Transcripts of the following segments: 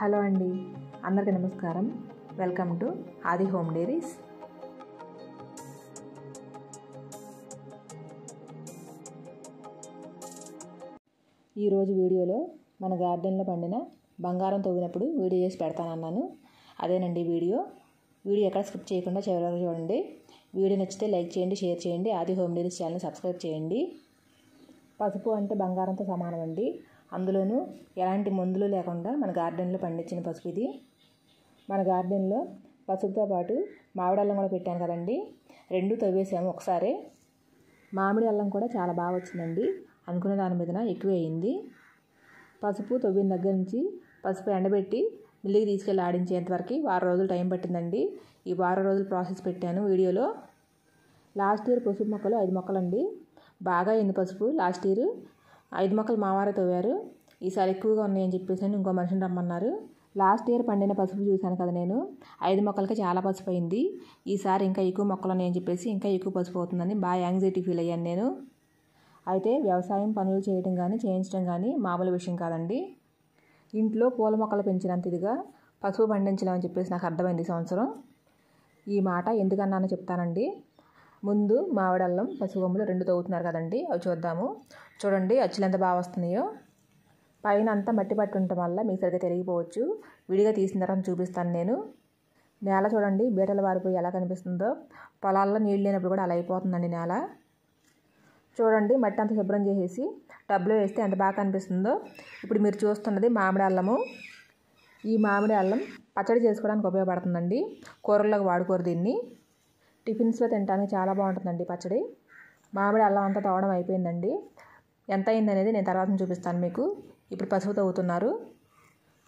Hello అండి, అందరికీ నమస్కారం. వెల్కమ్ టు ఆది హోమ్ డైరీస్. ఈరోజు వీడియోలో మన గార్డెన్లో పండిన బంగారం తవ్వినప్పుడు వీడియో చేసి పెడతానన్నాను. అదేనండి వీడియో ఎక్కడ స్కిప్ చేయకుండా చివరి వరకు చూడండి. వీడియో నచ్చితే లైక్ చేయండి, షేర్ చేయండి. ఆది హోమ్ డైరీస్ ఛానల్ సబ్స్క్రైబ్ చేయండి. పసుపు అంటే బంగారంతో సమానం అండి. అందులోనూ ఎలాంటి మందులు లేకుండా మన గార్డెన్లో పండించిన పసుపు ఇది. మన గార్డెన్లో పసుపుతో పాటు మామిడి అల్లం కూడా పెట్టాను కదండి, రెండు తవ్వేసాము ఒకసారి. మామిడి అల్లం కూడా చాలా బాగా వచ్చిందండి, అనుకున్న దాని మీదన ఎక్కువ అయింది. పసుపు తవ్విన దగ్గర నుంచి పసుపు ఎండబెట్టి మిల్లికి తీసుకెళ్ళి ఆడించేంతవరకు వారం రోజులు టైం పట్టిందండి. ఈ వారం రోజులు ప్రాసెస్ పెట్టాను వీడియోలో. లాస్ట్ ఇయర్ పసుపు మొక్కలు 5 మొక్కలండి, బాగా అయింది పసుపు. లాస్ట్ ఇయర్ 5 మొక్కలు మావారే తవ్వారు. ఈసారి ఎక్కువగా ఉన్నాయని చెప్పేసి ఇంకో మనిషిని రమ్మన్నారు. లాస్ట్ ఇయర్ పండిన పసుపు చూశాను కదా నేను, 5 మొక్కలకి చాలా పసుపు అయింది. ఈసారి ఇంకా ఎక్కువ మొక్కలు ఉన్నాయని చెప్పేసి ఇంకా ఎక్కువ పసుపు అవుతుందని బాగా యాంగ్జైటీ ఫీల్ అయ్యాను నేను. అయితే వ్యవసాయం పనులు చేయడం కానీ చేయించడం కానీ మామూలు విషయం కాదండి. ఇంట్లో పూల మొక్కలు పెంచినంత ఇదిగా పసుపు పండించలేమని చెప్పేసి నాకు అర్థమైంది ఈ సంవత్సరం. ఈ మాట ఎందుకన్నానో చెప్తానండి. ముందు మామిడి అల్లం పసుపు కొమ్ములు 2 తవ్వుతున్నారు కదండి, అవి చూద్దాము. చూడండి అచ్చులు ఎంత బాగా వస్తున్నాయో. పైన అంతా మట్టి పట్టి ఉండటం వల్ల మీకు సరిగ్గా తెలియకపోవచ్చు, విడిగా తీసిన తర్వాత చూపిస్తాను నేను. నేల చూడండి బీటలు వారిపోయి ఎలా కనిపిస్తుందో, పొలాల్లో నీళ్ళు లేనప్పుడు కూడా అలా అయిపోతుందండి నేల. చూడండి మట్టి అంతా శుభ్రం చేసేసి టబ్లో వేస్తే ఎంత బాగా కనిపిస్తుందో. ఇప్పుడు మీరు చూస్తున్నది మామిడి అల్లము. ఈ మామిడి అల్లం పచ్చడి చేసుకోవడానికి ఉపయోగపడుతుందండి, కూరల్లోకి వాడుకోరు దీన్ని. టిఫిన్స్లో తినడానికి చాలా బాగుంటుందండి పచ్చడి. మామిడి అల్లం అంతా తవ్వడం అయిపోయిందండి. ఎంత అయిందనేది నేను తర్వాత చూపిస్తాను మీకు. ఇప్పుడు పసుపు తవ్వుతున్నారు.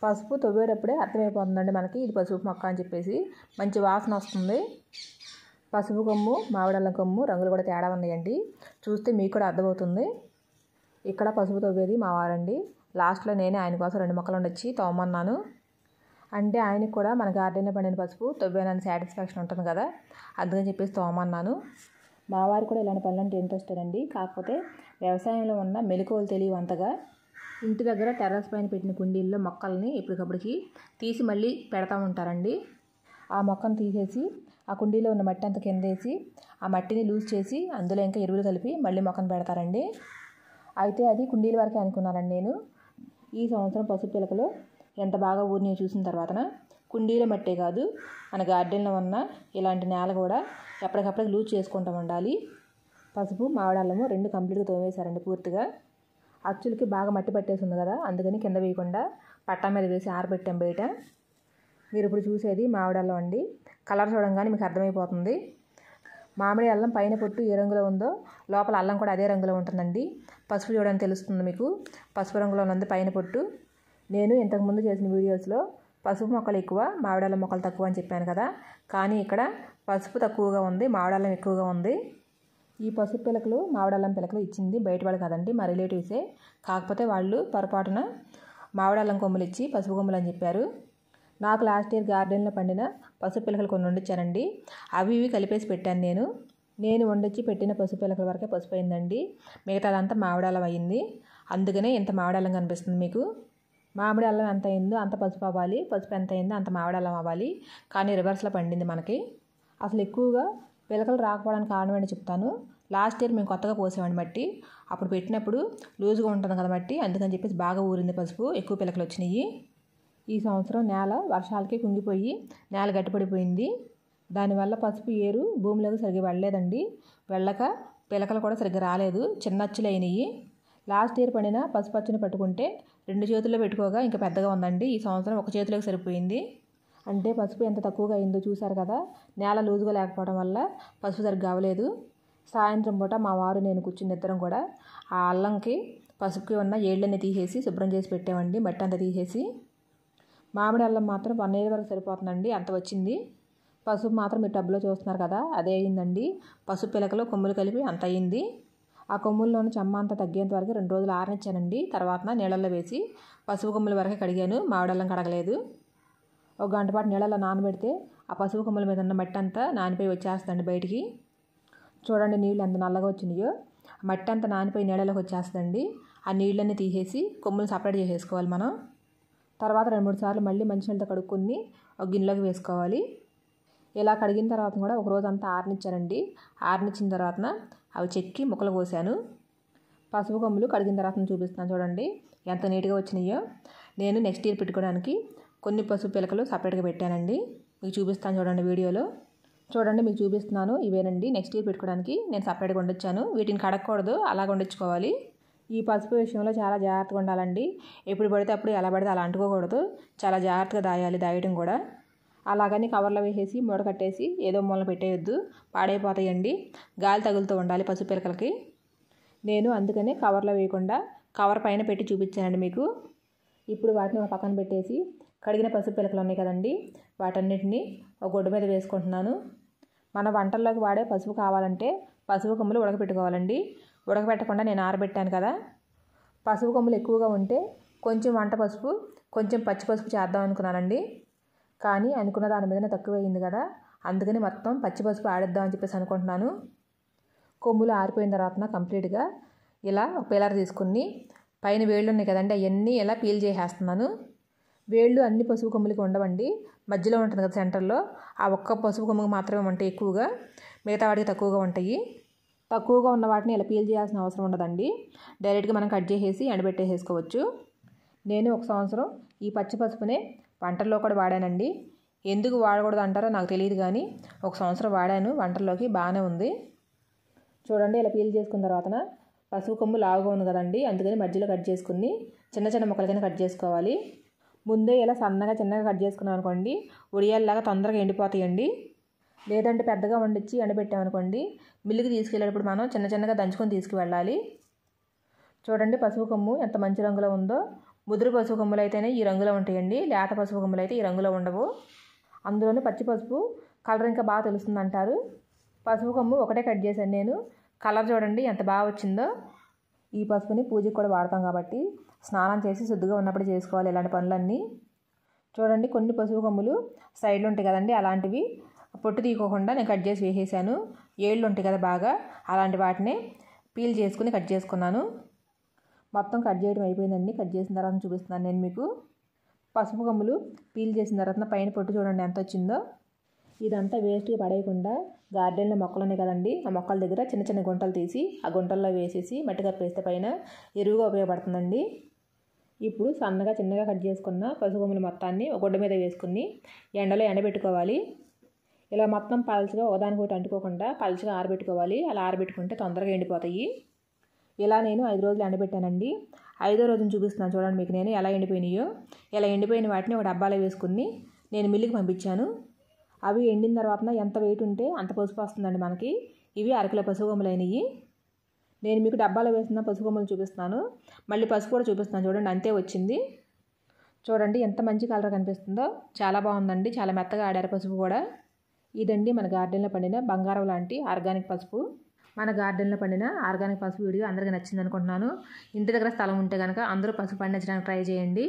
పసుపు తవ్వేటప్పుడే అర్థమైపోతుందండి మనకి ఇది పసుపు మొక్క అని చెప్పేసి. మంచి వాసన వస్తుంది. పసుపు కొమ్ము మామిడి అల్లం కొమ్ము రంగులు కూడా తేడా ఉన్నాయండి, చూస్తే మీకు కూడా అర్థమవుతుంది. ఇక్కడ పసుపు తవ్వేది మా వారండి. లాస్ట్లో నేనే ఆయన కోసం 2 మొక్కలు ఉండొచ్చి తవ్వమన్నాను. అంటే ఆయనకు కూడా మన గార్డెన్లో పండిన పసుపు తవ్వేనని సాటిస్ఫాక్షన్ ఉంటుంది కదా, అందుకని చెప్పేసి తోమన్నాను. మా వారు కూడా ఇలాంటి పనులంటే ఇంట్రెస్ట్ అండి. కాకపోతే వ్యవసాయంలో ఉన్న మెలకువలు తెలియవు అంతగా. ఇంటి దగ్గర టెర్రస్ పైన పెట్టిన కుండీల్లో మొక్కల్ని ఎప్పటికప్పటికి తీసి మళ్ళీ పెడతా ఉంటారండి. ఆ మొక్కను తీసేసి ఆ కుండీలో ఉన్న మట్టి అంతా కిందేసి ఆ మట్టిని లూజ్ చేసి అందులో ఇంకా ఎరువులు కలిపి మళ్ళీ మొక్కను పెడతారండి. అయితే అది కుండీల వరకే అనుకున్నానండి నేను. ఈ సంవత్సరం పసుపు పిలకలు ఎంత బాగా ఊరిని చూసిన తర్వాతన కుండీలో మట్టే కాదు, మన గార్డెన్లో ఉన్న ఇలాంటి నేల కూడా ఎప్పటికప్పుడు లూజ్ చేసుకుంటూ ఉండాలి. పసుపు మామిడి అల్లము 2 కంప్లీట్గా తోమేశారండి పూర్తిగా. అచ్చులకి బాగా మట్టి పట్టేసింది కదా, అందుకని కింద వేయకుండా పట్టా మీద వేసి ఆరబెట్టాం బయట. మీరు ఇప్పుడు చూసేది మామిడి అల్లం అండి. కలర్ చూడంగానే మీకు అర్థమైపోతుంది. మామిడి అల్లం పైన పొట్టు ఏ రంగులో ఉందో లోపల అల్లం కూడా అదే రంగులో ఉంటుందండి. పసుపు చూడడానికి తెలుస్తుంది మీకు, పసుపు రంగులో ఉన్నది పైన పొట్టు. నేను ఇంతకుముందు చేసిన వీడియోస్లో పసుపు మొక్కలు ఎక్కువ మామిడి అల్లం మొక్కలు తక్కువ అని చెప్పాను కదా, కానీ ఇక్కడ పసుపు తక్కువగా ఉంది, మామిడి అల్లం ఎక్కువగా ఉంది. ఈ పసుపు పిలకలు మామిడి అల్లం పిలకలు ఇచ్చింది బయట వాళ్ళు కదండి, మా రిలేటివ్సే. కాకపోతే వాళ్ళు పొరపాటున మామిడి అల్లం కొమ్ములు ఇచ్చి పసుపు కొమ్ములు అని చెప్పారు. నాకు లాస్ట్ ఇయర్ గార్డెన్లో పండిన పసుపు పిలకలు కొన్ని వండించానండి, అవి ఇవి కలిపేసి పెట్టాను నేను వండించి పెట్టిన పసుపు పిలకల వరకే పసుపు అయిందండి, మిగతాదంతా మామిడి అల్లం అయ్యింది. అందుకనే ఇంత మామిడి అల్లం కనిపిస్తుంది మీకు. మామిడి అల్లం ఎంత అయిందో అంత పసుపు అవ్వాలి, పసుపు ఎంత అయిందో అంత మామిడి అల్లం అవ్వాలి, కానీ రివర్స్లో పండింది మనకి. అసలు ఎక్కువగా పిలకలు రాకపోవడానికి కారణం ఏంటో చెప్తాను. లాస్ట్ ఇయర్ మేము కొత్తగా పోసామండి మట్టి, అప్పుడు పెట్టినప్పుడు లూజ్గా ఉంటుంది కదా మట్టి, అందుకని చెప్పేసి బాగా ఊరింది పసుపు, ఎక్కువ పిలకలు వచ్చినాయి. ఈ సంవత్సరం నేల వర్షాలకి కుంగిపోయి నేల గట్టిపడిపోయింది. దానివల్ల పసుపు ఏరు భూమిలోకి సరిగ్గా వెళ్ళలేదండి, వెళ్ళక పిలకలు కూడా సరిగ్గా రాలేదు, చిన్న అచ్చులు అయినాయి. లాస్ట్ ఇయర్ పండిన పసుపు అచ్చుని పట్టుకుంటే 2 చేతుల్లో పెట్టుకోగా ఇంకా పెద్దగా ఉందండి. ఈ సంవత్సరం ఒక చేతిలోకి సరిపోయింది. అంటే పసుపు ఎంత తక్కువగా అయిందో చూసారు కదా. నేల లూజుగా లేకపోవడం వల్ల పసుపు సరిగ్గా అవ్వలేదు. సాయంత్రం పూట మా వారు నేను కూర్చుని ఇద్దరం కూడా ఆ అల్లంకి పసుపుకి ఉన్న ఏళ్ళని తీసేసి శుభ్రం చేసి పెట్టామండి, మట్టి అంతా తీసేసి. మామిడి అల్లం మాత్రం 1 year వరకు సరిపోతుందండి, అంత వచ్చింది. పసుపు మాత్రం మీరు టబ్లో చూస్తున్నారు కదా, అదే అయిందండి. పసుపు పిలకలు కొమ్ములు కలిపి అంత అయింది. ఆ కొమ్ముల్లోని చెమ్మ అంతా తగ్గేంత వరకు 2 రోజులు ఆరనిచ్చానండి. తర్వాత నీళ్ళల్లో వేసి పసుపు కొమ్ముల వరకే కడిగాను, మామిడి అల్లం కడగలేదు. 1 గంట పాటు నీళ్ళల్లో నానబెడితే ఆ పసుపు కొమ్ముల మీద ఉన్న మట్టి అంతా నానిపోయి వచ్చేస్తుందండి బయటికి. చూడండి నీళ్ళు ఎంత నల్లగా వచ్చినాయో, మట్టి అంతా నానిపోయి నీళ్ళలోకి వచ్చేస్తుందండి. ఆ నీళ్ళన్నీ తీసేసి కొమ్ములు సపరేట్ చేసేసుకోవాలి మనం. తర్వాత 2-3 సార్లు మళ్ళీ మంచినీళ్ళతో కడుక్కొని ఒక గిన్నెలోకి వేసుకోవాలి. ఇలా కడిగిన తర్వాత కూడా ఒక రోజు అంతా ఆరనిచ్చానండి. ఆరనిచ్చిన తర్వాత అవి చెక్కి ముక్కలు కోసాను. పసుపు కొమ్ములు కడిగిన తర్వాత చూపిస్తున్నాను చూడండి ఎంత నీట్గా వచ్చినాయో. నేను నెక్స్ట్ ఇయర్ పెట్టుకోవడానికి కొన్ని పసుపు పిలకలు సపరేట్గా పెట్టానండి. మీకు చూపిస్తాను చూడండి వీడియోలో. చూడండి మీకు చూపిస్తున్నాను. ఇవేనండి నెక్స్ట్ ఇయర్ పెట్టుకోవడానికి నేను సపరేట్గా వండించాను. వీటిని కడగకూడదు, అలాగ వండించుకోవాలి. ఈ పసుపు విషయంలో చాలా జాగ్రత్తగా ఉండాలండి. ఎప్పుడు పడితే అప్పుడు ఎలా పడితే అలా అంటుకోకూడదు. చాలా జాగ్రత్తగా దాయటం కూడా. అలాగని కవర్లో వేసేసి మూడ కట్టేసి ఏదో మూలన పెట్టేయొద్దు, పాడైపోతాయండి. గాలి తగులుతూ ఉండాలి పసుపు పిలకలకి. నేను అందుకనే కవర్లో వేయకుండా కవర్ పైన పెట్టి చూపించానండి మీకు. ఇప్పుడు వాటిని ఒక పక్కన పెట్టేసి కడిగిన పసుపు పిలకలు ఉన్నాయి కదండి, వాటన్నిటిని ఒక గుడ్డ మీద వేసుకుంటున్నాను. మన వంటల్లోకి వాడే పసుపు కావాలంటే పసుపు కొమ్ములు ఉడకపెట్టుకోవాలండి. ఉడకపెట్టకుండా నేను ఆరబెట్టాను కదా. పసుపు కొమ్ములు ఎక్కువగా ఉంటే కొంచెం వంట పసుపు, కొంచెం పచ్చి పసుపు చేద్దాం అనుకున్నానండి. కానీ అనుకున్న దాని మీదనే తక్కువైంది కదా, అందుకని మొత్తం పచ్చి పసుపు ఆడేద్దాం అని చెప్పేసి అనుకుంటున్నాను. కొమ్ములు ఆరిపోయిన తర్వాత కంప్లీట్గా ఇలా ఒక పిల్లర్ తీసుకుని పైన వేళ్ళు ఉన్నాయి కదండి, అవన్నీ ఇలా పీల్ చేసేస్తున్నాను. వేళ్ళు అన్ని పసుపు కొమ్ములకి ఉండవండి, మధ్యలో ఉంటుంది కదా సెంటర్లో, ఆ ఒక్క పసుపు కొమ్ముకి మాత్రమే ఉంటాయి ఎక్కువగా, మిగతా వాటికి తక్కువగా ఉంటాయి. తక్కువగా ఉన్న వాటిని ఇలా పీల్ చేయాల్సిన అవసరం ఉండదండి. డైరెక్ట్గా మనం కట్ చేసేసి ఎండబెట్టేసుకోవచ్చు. నేను ఒక సంవత్సరం ఈ పచ్చి పసుపునే వంటల్లో కూడా వాడానండి. ఎందుకు వాడకూడదు అంటారో నాకు తెలియదు, కానీ ఒక సంవత్సరం వాడాను వంటల్లోకి, బాగానే ఉంది. చూడండి ఇలా పీల్ చేసుకున్న తర్వాత పసుపు కొమ్ము లావుగా ఉంది కదండి, అందుకని మధ్యలో కట్ చేసుకుని చిన్న చిన్న ముక్కలకైనా కట్ చేసుకోవాలి. ముందే ఇలా చిన్నగా కట్ చేసుకున్నాం అనుకోండి, ఉడియాల్లాగా తొందరగా ఎండిపోతాయండి. లేదంటే పెద్దగా వండించి ఎండబెట్టామనుకోండి, మిల్లుకి తీసుకెళ్ళేటప్పుడు మనం చిన్నగా దంచుకొని తీసుకువెళ్ళాలి. చూడండి పసుపు కొమ్ము ఎంత మంచి రంగులో ఉందో. ముదురు పసుపు కొమ్ములు అయితేనే ఈ రంగులో ఉంటాయండి, లేత పసుపు కొమ్ములు అయితే ఈ రంగులో ఉండవు. అందులోనే పచ్చి పసుపు కలర్ ఇంకా బాగా తెలుస్తుంది అంటారు. పసుపు కొమ్ము ఒకటే కట్ చేశాను నేను. కలర్ చూడండి ఎంత బాగా వచ్చిందో. ఈ పసుపుని పూజకి కూడా వాడతాం కాబట్టి స్నానం చేసి శుద్ధిగా ఉన్నప్పుడు చేసుకోవాలి ఇలాంటి పనులన్నీ. చూడండి కొన్ని పసుపు కొమ్ములు సైడ్లు ఉంటాయి కదండి, అలాంటివి పొట్టు తీయకోకుండా నేను కట్ చేసి వేసేసాను. ఏళ్ళు ఉంటాయి కదా బాగా, అలాంటి వాటిని పీల్ చేసుకుని కట్ చేసుకున్నాను. మొత్తం కట్ చేయడం అయిపోయిందండి. కట్ చేసిన తర్వాత చూపిస్తున్నాను నేను మీకు. పసుపు కొమ్ములు పీల్ చేసిన తర్వాత పైన పొట్టు చూడండి ఎంత వచ్చిందో. ఇదంతా వేస్ట్గా పడేయకుండా గార్డెన్లో మొక్కలు ఉన్నాయి కదండి, ఆ మొక్కల దగ్గర చిన్న గుంటలు తీసి ఆ గుంటల్లో వేసేసి మట్టి కప్పేస్తే పైన ఎరువుగా ఉపయోగపడుతుందండి. ఇప్పుడు చిన్నగా కట్ చేసుకున్న పసుపు కొమ్ములు మొత్తాన్ని ఒక గుడ్డ మీద వేసుకుని ఎండలో ఎండబెట్టుకోవాలి. ఇలా మొత్తం పలుచగా ఒకదానికొకటి అంటుకోకుండా పలుచగా ఆరబెట్టుకోవాలి. అలా ఆరబెట్టుకుంటే తొందరగా ఎండిపోతాయి. ఇలా నేను 5 రోజులు ఎండబెట్టానండి. 5వ రోజున చూపిస్తున్నాను చూడండి మీకు నేను ఎలా ఎండిపోయినాయో. ఇలా ఎండిపోయిన వాటిని ఒక డబ్బాలో వేసుకుని నేను మిల్లుకి పంపించాను. అవి ఎండిన తర్వాత ఎంత వెయిట్ ఉంటే అంత పసుపు వస్తుందండి మనకి. ఇవి 1 కిలో పసుపు కొమ్ములు అయినాయి. నేను మీకు డబ్బాలో వేసిన పసుపు కొమ్ములు చూపిస్తున్నాను, మళ్ళీ పసుపు కూడా చూపిస్తున్నాను చూడండి, అంతే వచ్చింది. చూడండి ఎంత మంచి కలర్ కనిపిస్తుందో, చాలా బాగుందండి. చాలా మెత్తగా ఆడారు పసుపు కూడా. ఇదండి మన గార్డెన్లో పండిన బంగారం లాంటి ఆర్గానిక్ పసుపు. మన గార్డెన్లో పండిన ఆర్గానిక్ పసుపు వీడియో అందరికీ నచ్చింది అనుకుంటున్నాను. ఇంటి దగ్గర స్థలం ఉంటే కనుక అందరూ పసుపు పండించడానికి ట్రై చేయండి.